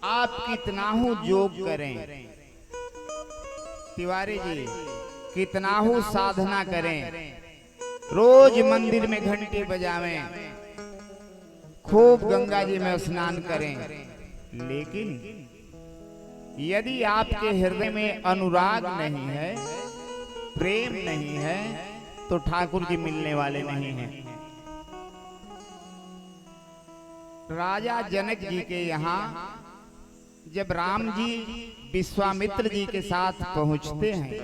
आप कितना हो जोग करें, तिवारी जी कितना हो साधना करें, रोज मंदिर में घंटी बजावें, खूब गंगा जी में स्नान करें, लेकिन यदि आपके हृदय में अनुराग नहीं है, प्रेम नहीं है, तो ठाकुर जी मिलने वाले नहीं हैं। राजा जनक जी के यहाँ जब राम जी विश्वामित्र जी के साथ पहुंचते हैं,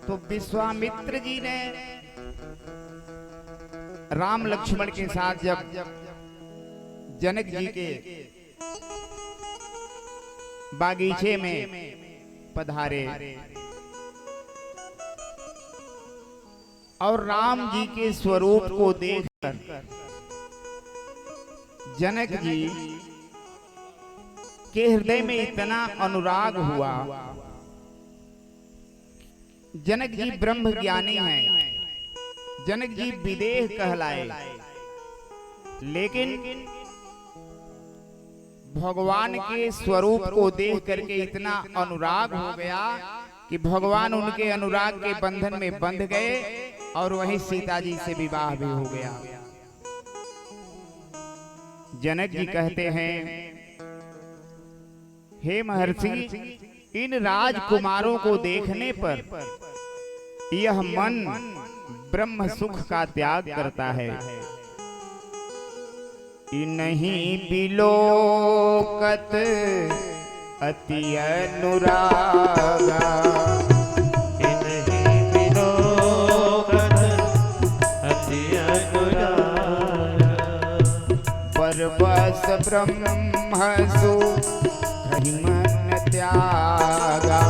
तो विश्वामित्र जी ने राम लक्ष्मण के साथ जब जनक जी के बागीचे में पधारे और राम जी के स्वरूप को देखकर जनक जी के हृदय में इतना अनुराग हुआ। जनक जी ब्रह्म ज्ञानी हैं, जनक जी विदेह कहलाए, लेकिन भगवान के स्वरूप को देख करके इतना अनुराग हो गया कि भगवान उनके अनुराग के बंधन में बंध गए और वहीं सीता जी से विवाह भी हो गया। जनक जी कहते हैं, हे महर्षि, इन राजकुमारों को देखने पर यह मन ब्रह्म सुख का त्याग करता है। इन्हीं बिलोकत अति अनुरागा, इन्हीं बिलोकत अति अनुरागा, परवश ब्रह्मसु मन त्यागा,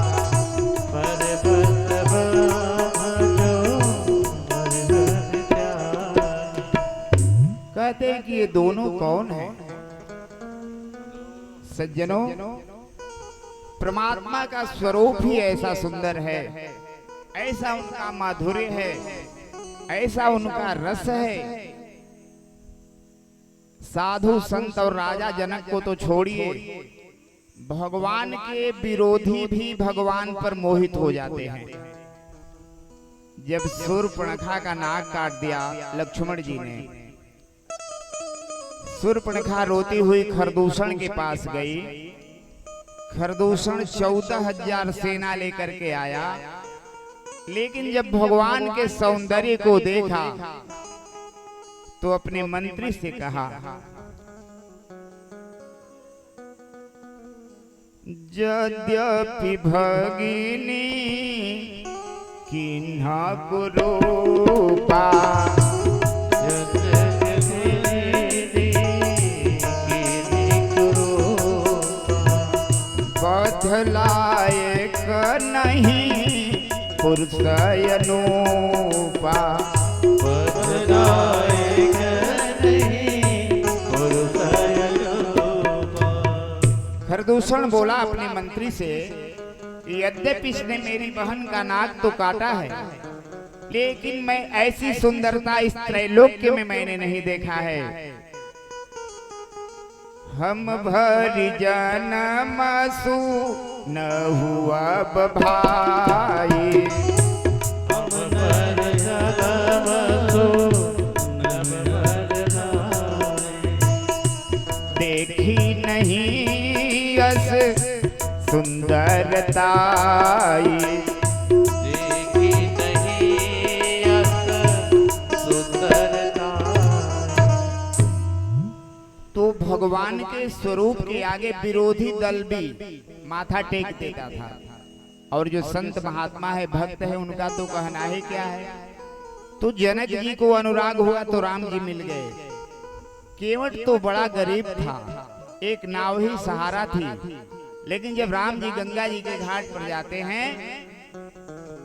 कहते हैं कि ये दोनों कौन है? सज्जनों, परमात्मा का स्वरूप ही ऐसा सुंदर है, ऐसा उनका माधुर्य है, ऐसा उनका रस है। साधु संत और राजा जनक को तो छोड़िए, भगवान के विरोधी भी भगवान पर मोहित हो जाते हैं। जब शूर्पणखा का नाक काट दिया लक्ष्मण जी ने, शूर्पणखा रोती हुई खरदूषण के पास गई। खरदूषण 14,000 सेना लेकर के आया, लेकिन जब भगवान के सौंदर्य को देखा तो अपने मंत्री से कहा, यद्यपि भगिनी किन्हा कुरूपा, बदलायक नहीं पुरुष अनूपा, बदलायक नहीं पुरुष अनूपा। खरदूषण बोला अपने मंत्री से, यद्यपि इसने मेरी बहन का नाक तो काटा है, लेकिन मैं ऐसी सुंदरता इस त्रैलोक्य में मैंने नहीं देखा है। हम भरी जनमसु न हुआ भाई, हम भरी जनमसु न भाई, देखी नहीं अस सुंदरताई, देखी नहीं अस सुंदरता। तो भगवान के स्वरूप के आगे विरोधी दल भी माथा टेक देता था, और जो संत महात्मा है, भक्त है, उनका तो कहना ही क्या है। तो जनक जी को अनुराग हुआ तो राम जी मिल गए। केवट तो बड़ा गरीब था, एक नाव ही सहारा थी, लेकिन जब राम जी गंगा जी के घाट पर जाते हैं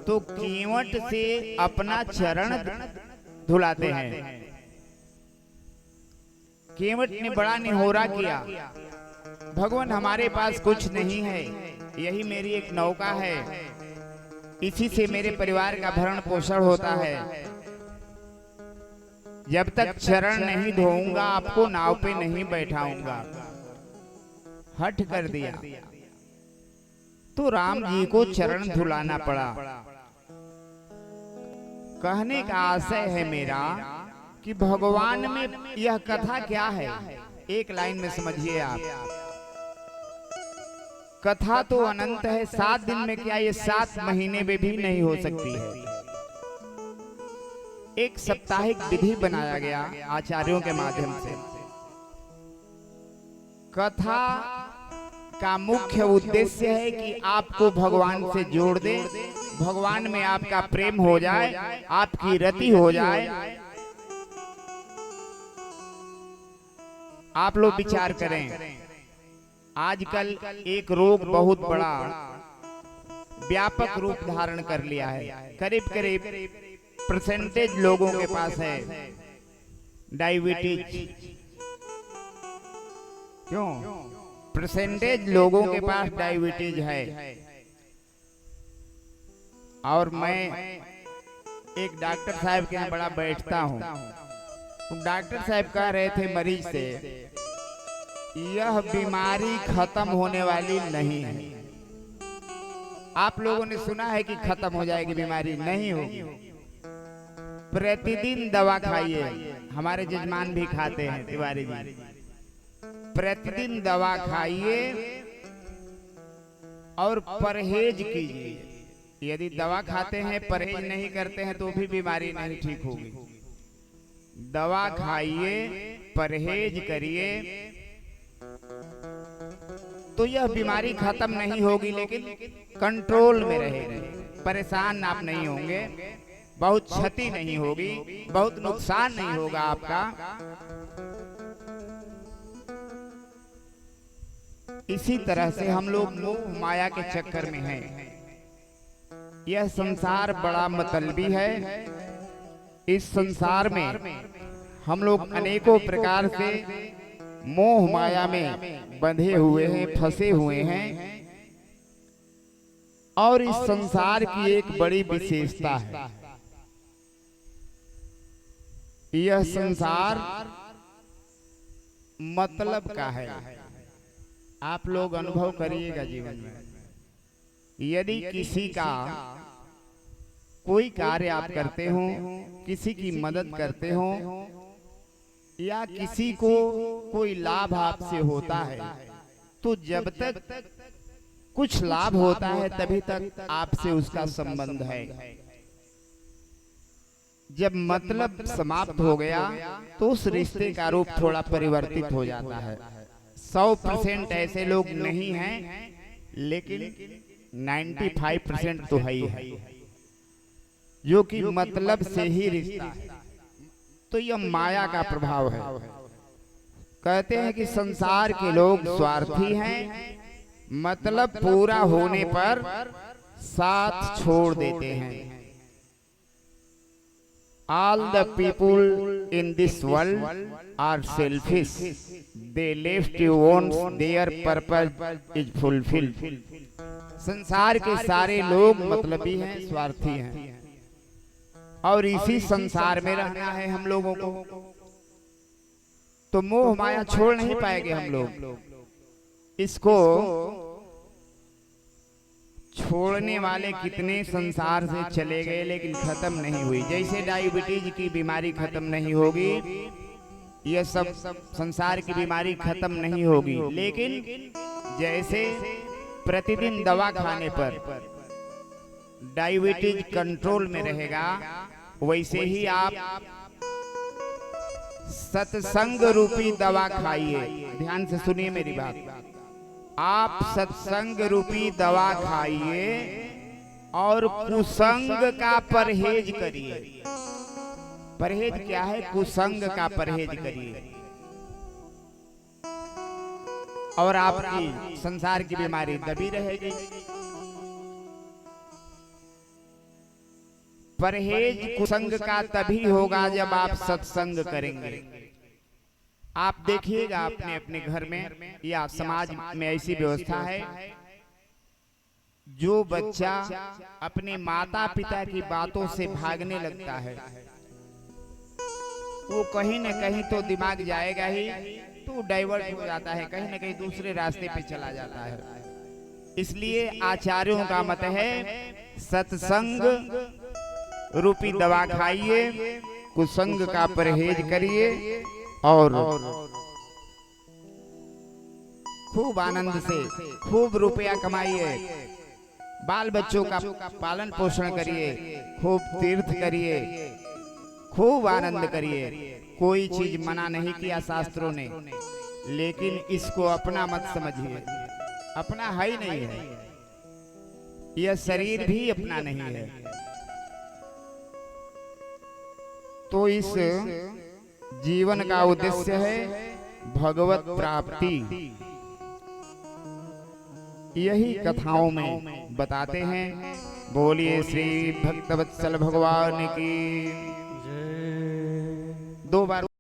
तो केवट से अपना चरण धुलाते हैं। केवट ने बड़ा निहोरा किया, भगवान हमारे पास कुछ नहीं है, यही मेरी एक नौका है, इसी से मेरे परिवार का भरण पोषण होता है, जब तक चरण नहीं धोऊंगा आपको नाव पे नहीं बैठाऊंगा। हठ कर दिया तो राम जी को चरण धुलाना पड़ा। कहने का आशय है मेरा कि भगवान में यह कथा क्या है, एक लाइन में समझिए आप। कथा तो अनंत है, 7 दिन में क्या, ये 7 महीने में भी नहीं हो सकती है। एक साप्ताहिक विधि बनाया गया आचार्यों के माध्यम से। कथा का मुख्य उद्देश्य है कि आपको भगवान से जोड़ दे, भगवान में आपका प्रेम हो जाए, आपकी रति हो जाए। आप लोग विचार करें, आजकल एक रोग बहुत बड़ा व्यापक रूप धारण कर लिया है। करीब करीब परसेंटेज लोगों के पास है डायबिटीज। क्यों? परसेंटेज लोगों के पास डायबिटीज है। और मैं एक डॉक्टर साहब के यहाँ बड़ा बैठता हूँ, तो डॉक्टर साहब कह रहे थे मरीज से, यह बीमारी खत्म होने वाली नहीं है। आप लोगों ने सुना है कि खत्म हो जाएगी बीमारी, नहीं होगी। प्रतिदिन दवा खाइए, हमारे जजमान भी खाते हैं तिवारी जी। प्रतिदिन दवा खाइए और परहेज कीजिए। यदि दवा खाते हैं परहेज नहीं करते हैं तो भी बीमारी नहीं ठीक होगी। दवा खाइए, परहेज करिए तो यह बीमारी खत्म नहीं होगी, लेकिन कंट्रोल में रहेगी। परेशान आप नहीं होंगे, बहुत क्षति नहीं होगी, बहुत नुकसान नहीं होगा आपका। इसी तरह से हम लोग मोह माया के चक्कर में हैं। यह संसार बड़ा मतलबी है। इस संसार में हम लोग अनेकों प्रकार से मोह माया में बंधे हुए हैं, फंसे हुए हैं। और इस संसार की एक बड़ी विशेषता है, यह संसार मतलब का है। आप लोग अनुभव करिएगा जीवन में, यदि किसी का कोई कार्य आप करते हो, किसी की मदद करते हो, या किसी को कोई लाभ आपसे होता है, तो जब तक कुछ लाभ होता है तभी तक आपसे उसका संबंध है। जब मतलब समाप्त हो गया तो उस रिश्ते का रूप थोड़ा परिवर्तित हो जाता है। 100% ऐसे लोग नहीं हैं, लेकिन 95% तो है ही है, जो कि मतलब से ही रिश्ता है। तो यह माया का प्रभाव है। कहते हैं कि संसार के लोग स्वार्थी हैं, मतलब पूरा होने पर साथ छोड़ देते हैं। All the people in this world are selfish. They left you once their purpose is fulfilled. संसार के सारे लोग मतलबी हैं, स्वार्थी हैं, और इसी संसार में रहना है हम लोगों को। तो मोह माया छोड़ नहीं पाएंगे हम लोग। इसको छोड़ने वाले कितने संसार से चले गए, लेकिन खत्म नहीं हुई। जैसे डायबिटीज की बीमारी खत्म नहीं होगी, यह सब संसार की बीमारी खत्म नहीं होगी। लेकिन जैसे प्रतिदिन दवा खाने पर डायबिटीज कंट्रोल में रहेगा, वैसे ही आप सत्संग रूपी दवा खाइए। ध्यान से सुनिए मेरी बात। आप सत्संग रूपी दवा खाइए और कुसंग का परहेज करिए। परहेज क्या है? कुसंग का परहेज करिए और आपकी संसार की बीमारी दबी रहेगी। परहेज कुसंग का तभी होगा जब आप सत्संग करेंगे। आप देखिएगा अपने अपने घर में या समाज में ऐसी व्यवस्था है, जो बच्चा अपने माता पिता की बातों से भागने लगता है, वो कहीं न कहीं तो दिमाग जाएगा ही, तो डाइवर्ट हो जाता है, कहीं ना कहीं दूसरे रास्ते पे चला जाता है। इसलिए आचार्यों का मत है सत्संग रूपी दवा खाइए, कुसंग का परहेज करिए और खूब आनंद से खूब रुपया कमाइए, बाल बच्चों का पालन पोषण करिए, खूब तीर्थ करिए, खूब आनंद करिए। कोई चीज मना नहीं किया शास्त्रों ने, लेकिन इसको अपना मत समझिए, अपना है ही नहीं है, यह शरीर भी अपना नहीं है। तो इस जीवन का उद्देश्य है भगवत प्राप्ति। यही कथाओं में बताते हैं। बोलिए श्री भक्तवत्सल भगवान की। 2 बार